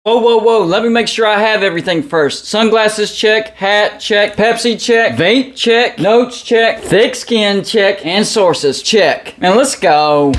Whoa, whoa, whoa, let me make sure I have everything first. Sunglasses check, hat check, Pepsi check, vape check, notes check, thick skin check, and sources check. Man, let's go.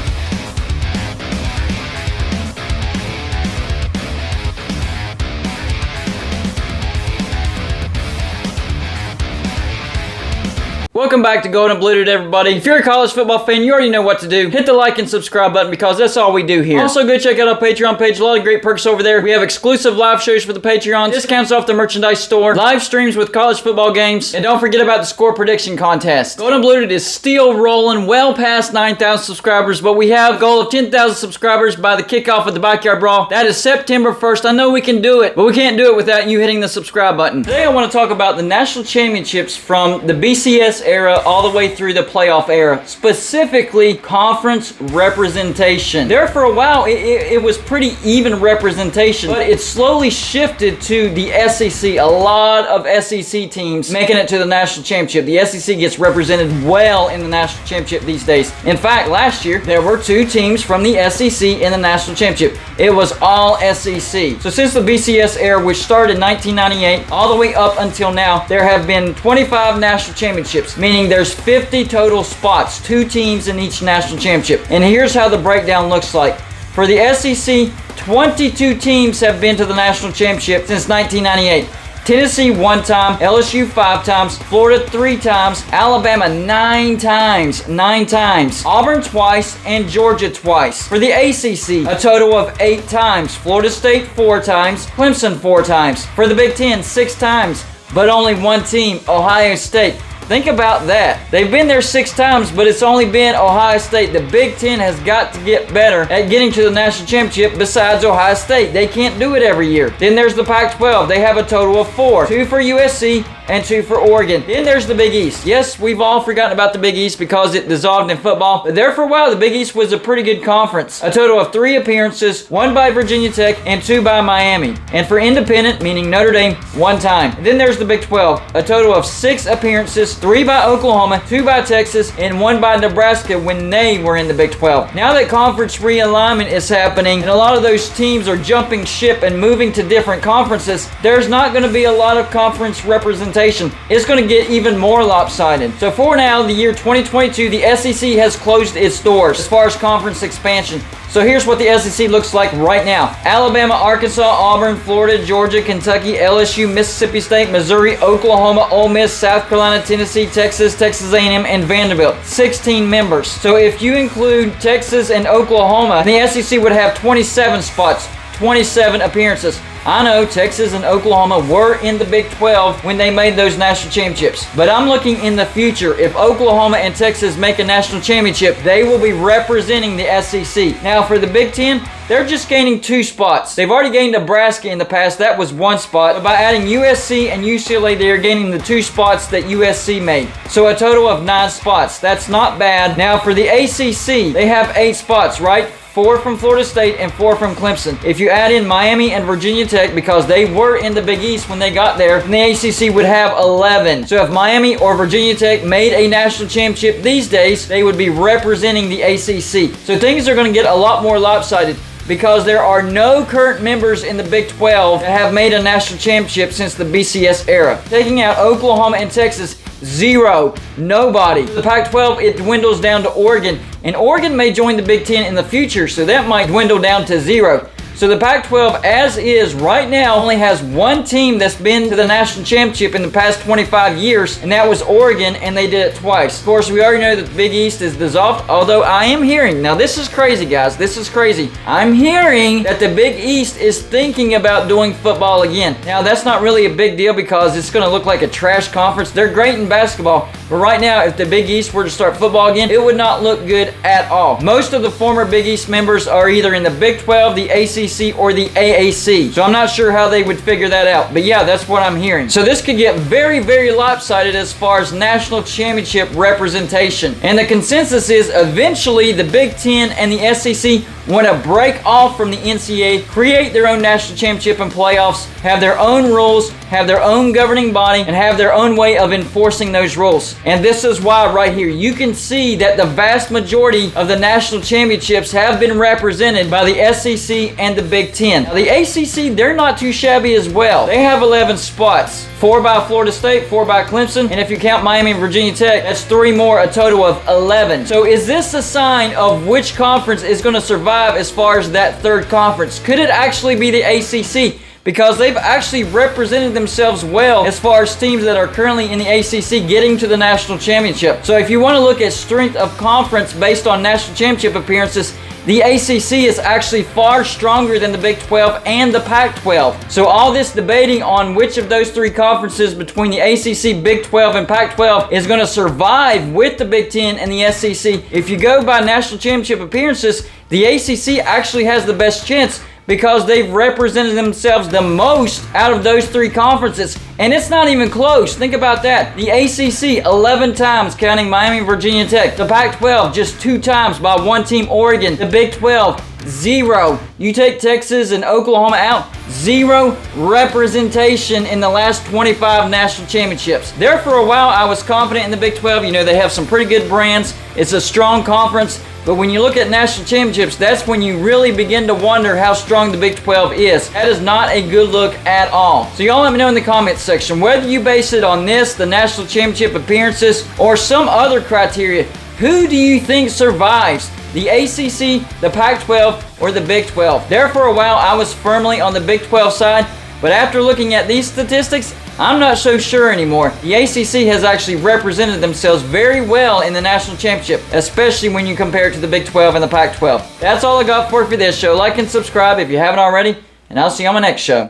Welcome back to Golden Blued, everybody. If you're a college football fan, you already know what to do. Hit the like and subscribe button because that's all we do here. Also, go check out our Patreon page. A lot of great perks over there. We have exclusive live shows for the Patreons, discounts off the merchandise store, live streams with college football games, and don't forget about the score prediction contest. Golden Blued is still rolling well past 9,000 subscribers, but we have a goal of 10,000 subscribers by the kickoff of the Backyard Brawl. That is September 1st. I know we can do it, but we can't do it without you hitting the subscribe button. Today, I want to talk about the national championships from the BCS era all the way through the playoff era, specifically conference representation. There for a while, it was pretty even representation, but it slowly shifted to the SEC. A lot of SEC teams making it to the national championship. The SEC gets represented well in the national championship these days. In fact, last year, there were 2 teams from the SEC in the national championship. It was all SEC. So since the BCS era, which started in 1998, all the way up until now, there have been 25 national championships, meaning there's 50 total spots, 2 teams in each national championship. And here's how the breakdown looks like. For the SEC, 22 teams have been to the national championship since 1998. Tennessee 1 time, LSU 5 times, Florida 3 times, Alabama 9 times, Auburn twice, and Georgia twice. For the ACC, a total of 8 times, Florida State 4 times, Clemson 4 times. For the Big Ten, 6 times, but only 1 team, Ohio State. Think about that. They've been there 6 times, but it's only been Ohio State. The Big Ten has got to get better at getting to the national championship besides Ohio State. They can't do it every year. Then there's the Pac-12. They have a total of 4. 2 for USC and 2 for Oregon. Then there's the Big East. Yes, we've all forgotten about the Big East because it dissolved in football. But there for a while, the Big East was a pretty good conference. A total of 3 appearances, 1 by Virginia Tech and 2 by Miami. And for independent, meaning Notre Dame, 1 time. And then there's the Big 12. A total of 6 appearances, 3 by Oklahoma, 2 by Texas, and 1 by Nebraska when they were in the Big 12. Now that conference realignment is happening and a lot of those teams are jumping ship and moving to different conferences, there's not going to be a lot of conference representation. It's going to get even more lopsided. So for now, the year 2022, the SEC has closed its doors as far as conference expansion. So here's what the SEC looks like right now. Alabama, Arkansas, Auburn, Florida, Georgia, Kentucky, LSU, Mississippi State, Missouri, Oklahoma, Ole Miss, South Carolina, Tennessee, Texas, Texas A&M, and Vanderbilt. 16 members. So if you include Texas and Oklahoma, the SEC would have 27 spots, 27 appearances. I know Texas and Oklahoma were in the Big 12 when they made those national championships. But I'm looking in the future. If Oklahoma and Texas make a national championship, they will be representing the SEC. Now for the Big 10, they're just gaining 2 spots. They've already gained Nebraska in the past. That was 1 spot. But by adding USC and UCLA, they are gaining the 2 spots that USC made. So a total of 9 spots. That's not bad. Now for the ACC, they have 8 spots, right? 4 from Florida State and 4 from Clemson. If you add in Miami and Virginia Tech, because they were in the Big East when they got there, then the ACC would have 11. So if Miami or Virginia Tech made a national championship these days, they would be representing the ACC. So things are going to get a lot more lopsided because there are no current members in the Big 12 that have made a national championship since the BCS era. Taking out Oklahoma and Texas, 0. Nobody. The Pac-12, it dwindles down to Oregon. And Oregon may join the Big 10 in the future, so that might dwindle down to 0. So the Pac-12, as is right now, only has 1 team that's been to the national championship in the past 25 years, and that was Oregon, and they did it twice. Of course, we already know that the Big East is dissolved, although I am hearing, now this is crazy, guys, this is crazy. I'm hearing that the Big East is thinking about doing football again. Now, that's not really a big deal because it's going to look like a trash conference. They're great in basketball, but right now, if the Big East were to start football again, it would not look good at all. Most of the former Big East members are either in the Big 12, the ACC, or the AAC. So I'm not sure how they would figure that out. But yeah, that's what I'm hearing. So this could get very, very lopsided as far as national championship representation. And the consensus is eventually the Big Ten and the SEC want to break off from the NCAA, create their own national championship and playoffs, have their own rules, have their own governing body, and have their own way of enforcing those rules. And this is why right here, you can see that the vast majority of the national championships have been represented by the SEC and the the Big Ten. Now, the ACC, they're not too shabby as well. They have 11 spots. 4 by Florida State, 4 by Clemson, and if you count Miami and Virginia Tech, that's 3 more, a total of 11. So is this a sign of which conference is going to survive as far as that third conference? Could it actually be the ACC? Because they've actually represented themselves well as far as teams that are currently in the ACC getting to the national championship. So if you want to look at strength of conference based on national championship appearances, the ACC is actually far stronger than the Big 12 and the Pac-12. So all this debating on which of those 3 conferences between the ACC, Big 12, and Pac-12 is going to survive with the Big 10 and the SEC, if you go by national championship appearances, the ACC actually has the best chance because they've represented themselves the most out of those 3 conferences. And it's not even close. Think about that. The ACC, 11 times, counting Miami and Virginia Tech. The Pac-12, just 2 times by 1 team, Oregon. The Big 12, 0. You take Texas and Oklahoma out, 0 representation in the last 25 national championships. There for a while, I was confident in the Big 12. You know, they have some pretty good brands. It's a strong conference. But when you look at national championships, that's when you really begin to wonder how strong the Big 12 is. That is not a good look at all. So y'all let me know in the comments section whether you base it on this, the national championship appearances, or some other criteria. Who do you think survives? The ACC, the Pac-12, or the Big 12? There for a while, I was firmly on the Big 12 side, but after looking at these statistics, I'm not so sure anymore. The ACC has actually represented themselves very well in the national championship, especially when you compare it to the Big 12 and the Pac-12. That's all I got for you for this show. Like and subscribe if you haven't already, and I'll see you on my next show.